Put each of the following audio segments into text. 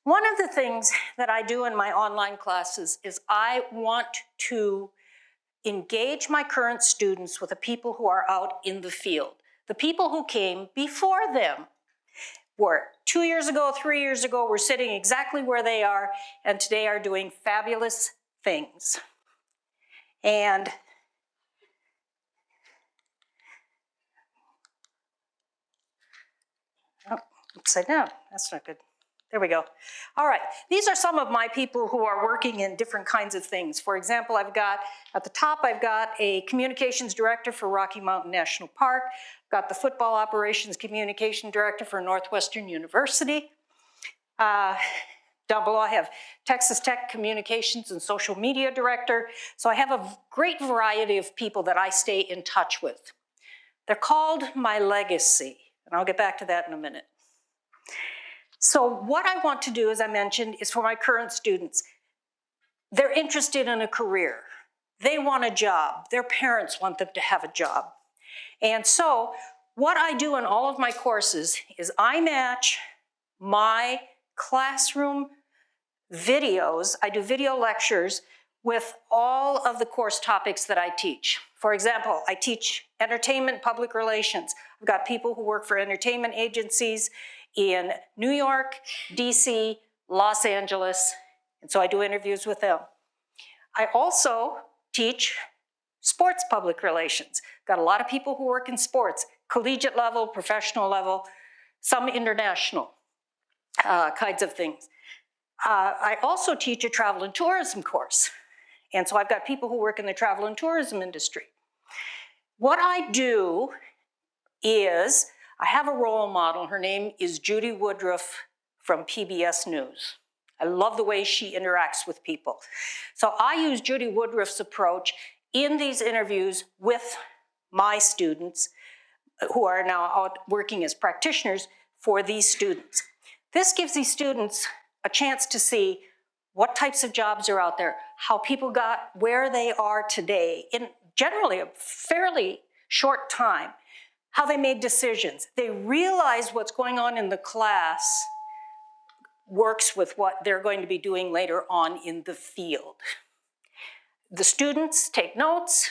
One of the things that I do in my online classes is I want to engage my current students with the people who are out in the field, the people who came before them. Were 2 years ago, 3 years ago, were sitting exactly where they are, and today are doing fabulous things. And oh, upside down, that's not good. There we go. All right, these are some of my people who are working in different kinds of things. For example, I've got, at the top, I've got a communications director for Rocky Mountain National Park, got the football operations communication director for Northwestern University. Down below I have Texas Tech communications and social media director. So I have a great variety of people that I stay in touch with. They're called my legacy, and I'll get back to that in a minute. So what I want to do, as I mentioned, is for my current students. They're interested in a career. They want a job. Their parents want them to have a job. And so what I do in all of my courses is I match my classroom videos, I do video lectures with all of the course topics that I teach. For example, I teach entertainment public relations. I've got people who work for entertainment agencies in New York, DC, Los Angeles, and so I do interviews with them. I also teach sports public relations. Got a lot of people who work in sports, collegiate level, professional level, some international kinds of things. I also teach a travel and tourism course. And so I've got people who work in the travel and tourism industry. What I do is, I have a role model. Her name is Judy Woodruff from PBS News. I love the way she interacts with people. So I use Judy Woodruff's approach in these interviews with my students who are now out working as practitioners for these students. This gives these students a chance to see what types of jobs are out there, how people got where they are today in generally a fairly short time, how they made decisions. They realize what's going on in the class works with what they're going to be doing later on in the field. The students take notes.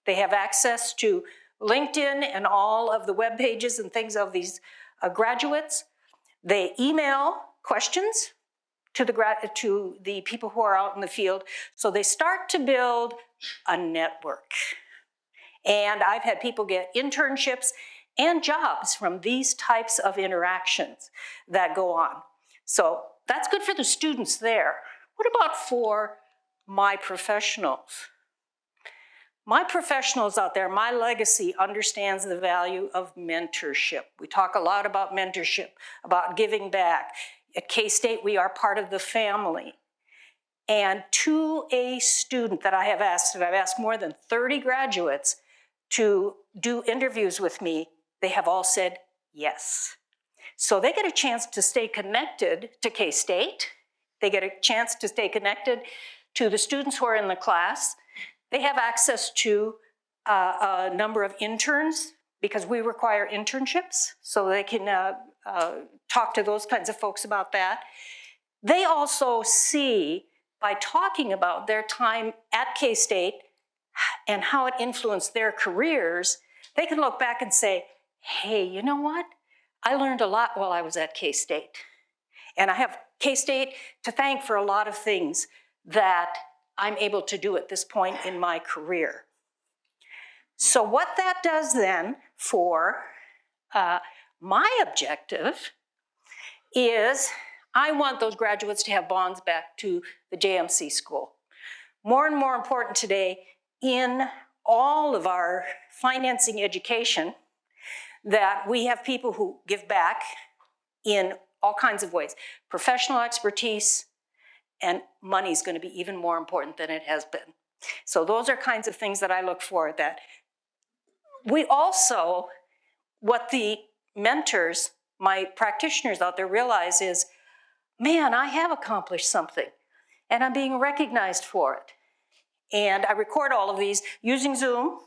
They have access to LinkedIn and all of the web pages and things of these graduates. They email questions to the people who are out in the field. So they start to build a network. And I've had people get internships and jobs from these types of interactions that go on. So that's good for the students there. What about for my professionals? My professionals out there, my legacy understands the value of mentorship. We talk a lot about mentorship, about giving back. At K-State, we are part of the family. And to a student that I have asked, and I've asked more than 30 graduates to do interviews with me, they have all said yes. So they get a chance to stay connected to K-State. They get a chance to stay connected to the students who are in the class. They have access to a number of interns because we require internships, so they can talk to those kinds of folks about that. They also see, by talking about their time at K-State and how it influenced their careers, they can look back and say, hey, you know what? I learned a lot while I was at K-State. And I have K-State to thank for a lot of things that I'm able to do at this point in my career. So what that does then for my objective is I want those graduates to have bonds back to the JMC school. More and more important today in all of our financing education that we have people who give back in all kinds of ways. Professional expertise and money is going to be even more important than it has been. So those are kinds of things that I look for. That we also, what the mentors, my practitioners out there realize is, man, I have accomplished something and I'm being recognized for it. And I record all of these using Zoom,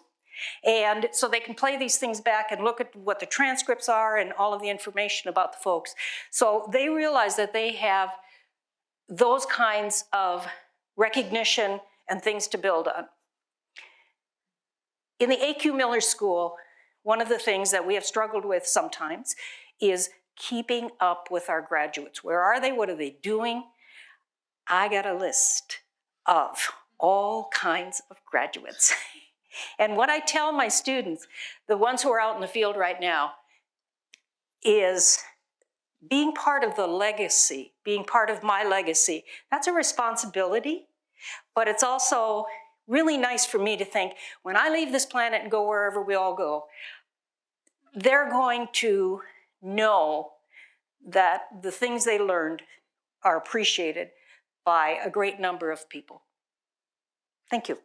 and so they can play these things back and look at what the transcripts are and all of the information about the folks. So they realize that they have those kinds of recognition and things to build on. In the A.Q. Miller School, one of the things that we have struggled with sometimes is keeping up with our graduates. Where are they? What are they doing? I got a list of all kinds of graduates. And what I tell my students, the ones who are out in the field right now, is being part of the legacy, being part of my legacy, that's a responsibility, but it's also really nice for me to think, when I leave this planet and go wherever we all go, they're going to know that the things they learned are appreciated by a great number of people. Thank you.